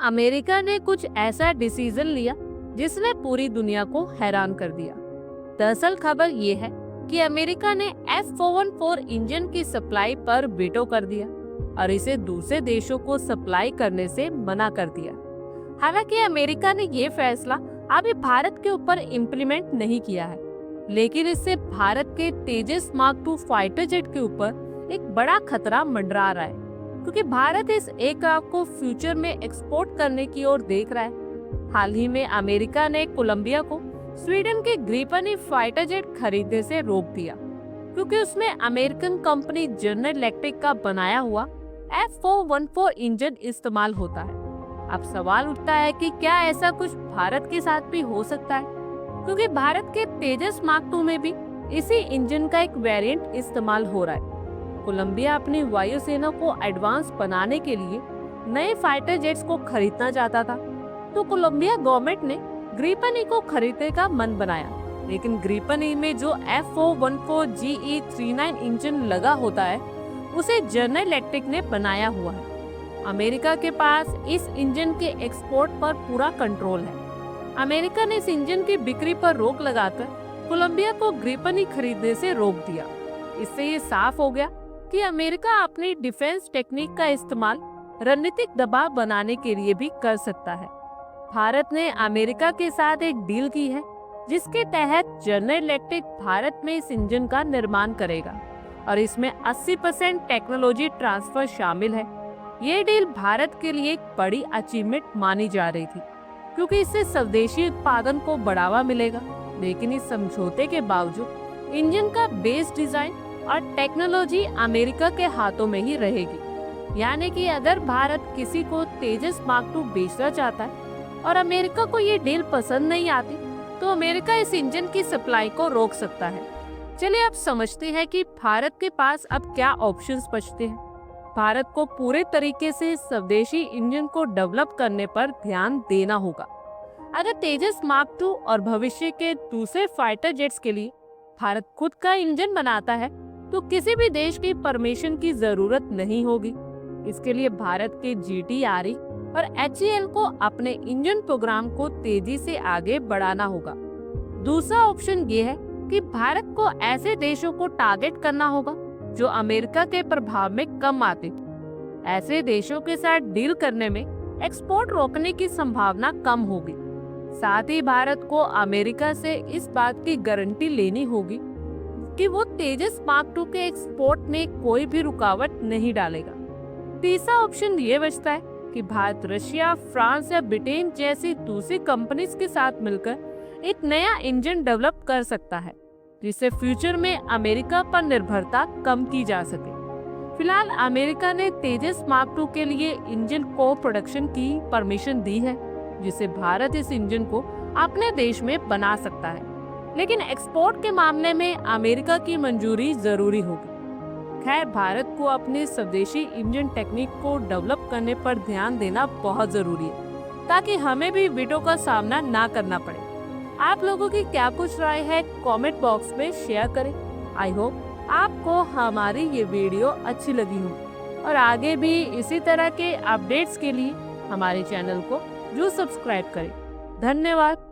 America ने कुछ ऐसा डिसीजन लिया जिसने पूरी दुनिया को हैरान कर दिया। दरअसल खबर ये है कि अमेरिका ने F414 इंजन की सप्लाई पर वीटो कर दिया और इसे दूसरे देशों को सप्लाई करने से मना कर दिया। हालांकि अमेरिका ने ये फैसला अभी भारत के ऊपर इम्प्लीमेंट नहीं किया है, लेकिन इससे भारत के तेजस मार्क 2 फाइटर जेट के ऊपर एक बड़ा खतरा मंडरा रहा है, क्योंकि भारत इस एयरक्राफ्ट को फ्यूचर में एक्सपोर्ट करने की ओर देख रहा है। हाल ही में अमेरिका ने कोलंबिया को स्वीडन के ग्रिपन ई फाइटर जेट खरीदने से रोक दिया, क्योंकि उसमें अमेरिकन कंपनी जनरल इलेक्ट्रिक का बनाया हुआ F414 इंजन इस्तेमाल होता है। अब सवाल उठता है कि क्या ऐसा कुछ भारत के साथ भी हो सकता है, क्योंकि भारत के तेजस मार्क 2 में भी इसी इंजन का एक वेरिएंट इस्तेमाल हो रहा है। कोलंबिया अपनी वायुसेना को एडवांस बनाने के लिए नए फाइटर जेट्स को खरीदना चाहता था, तो कोलंबिया गवर्नमेंट ने ग्रिपन ई को खरीदने का मन बनाया, लेकिन ग्रिपन ई में जो F414 GE39 इंजन लगा होता है उसे जनरल इलेक्ट्रिक ने बनाया हुआ है। अमेरिका के पास इस इंजन के एक्सपोर्ट पर पूरा कंट्रोल है। अमेरिका ने इस इंजन की बिक्री पर रोक लगाकर कोलंबिया को ग्रिपन ई खरीदने से रोक दिया। इससे ये साफ हो गया कि अमेरिका अपनी डिफेंस टेक्निक का इस्तेमाल रणनीतिक दबाव बनाने के लिए भी कर सकता है। भारत ने अमेरिका के साथ एक डील की है, जिसके तहत जनरल इलेक्ट्रिक भारत में इस इंजन का निर्माण करेगा और इसमें 80% टेक्नोलॉजी ट्रांसफर शामिल है। ये डील भारत के लिए एक बड़ी अचीवमेंट मानी जा रही थी, क्योंकि इससे स्वदेशी उत्पादन को बढ़ावा मिलेगा। लेकिन इस समझौते के बावजूद इंजन का बेस डिजाइन और टेक्नोलॉजी अमेरिका के हाथों में ही रहेगी। यानी कि अगर भारत किसी को तेजस मार्क 2 बेचना चाहता है और अमेरिका को ये डील पसंद नहीं आती, तो अमेरिका इस इंजन की सप्लाई को रोक सकता है। चलिए अब समझते हैं कि भारत के पास अब क्या ऑप्शंस बचते हैं। भारत को पूरे तरीके से स्वदेशी इंजन को डेवलप करने पर ध्यान देना होगा। अगर तेजस मार्क 2 और भविष्य के दूसरे फाइटर जेट्स के लिए भारत खुद का इंजन बनाता है, तो किसी भी देश की परमिशन की जरूरत नहीं होगी। इसके लिए भारत के GTRE और HAL को अपने इंजन प्रोग्राम को तेजी से आगे बढ़ाना होगा। दूसरा ऑप्शन ये है कि भारत को ऐसे देशों को टारगेट करना होगा जो अमेरिका के प्रभाव में कम आते हैं। ऐसे देशों के साथ डील करने में एक्सपोर्ट रोकने की संभावना कम होगी। साथ ही भारत को अमेरिका से इस बात की गारंटी लेनी होगी कि वो तेजस मार्क 2 के एक्सपोर्ट में कोई भी रुकावट नहीं डालेगा। तीसरा ऑप्शन ये बचता है कि भारत रशिया, फ्रांस या ब्रिटेन जैसी दूसरी कंपनीज के साथ मिलकर एक नया इंजन डेवलप कर सकता है, जिससे फ्यूचर में अमेरिका पर निर्भरता कम की जा सके। फिलहाल अमेरिका ने तेजस मार्क 2 के लिए इंजन को प्रोडक्शन की परमिशन दी है, जिससे भारत इस इंजन को अपने देश में बना सकता है, लेकिन एक्सपोर्ट के मामले में अमेरिका की मंजूरी जरूरी होगी। खैर, भारत को अपने स्वदेशी इंजन टेक्निक को डेवलप करने पर ध्यान देना बहुत जरूरी है, ताकि हमें भी वीटो का सामना ना करना पड़े। आप लोगों की क्या कुछ राय है कमेंट बॉक्स में शेयर करें। आई होप आपको हमारी ये वीडियो अच्छी लगी हो और आगे भी इसी तरह के अपडेट्स के लिए हमारे चैनल को जरूर सब्सक्राइब करें। धन्यवाद।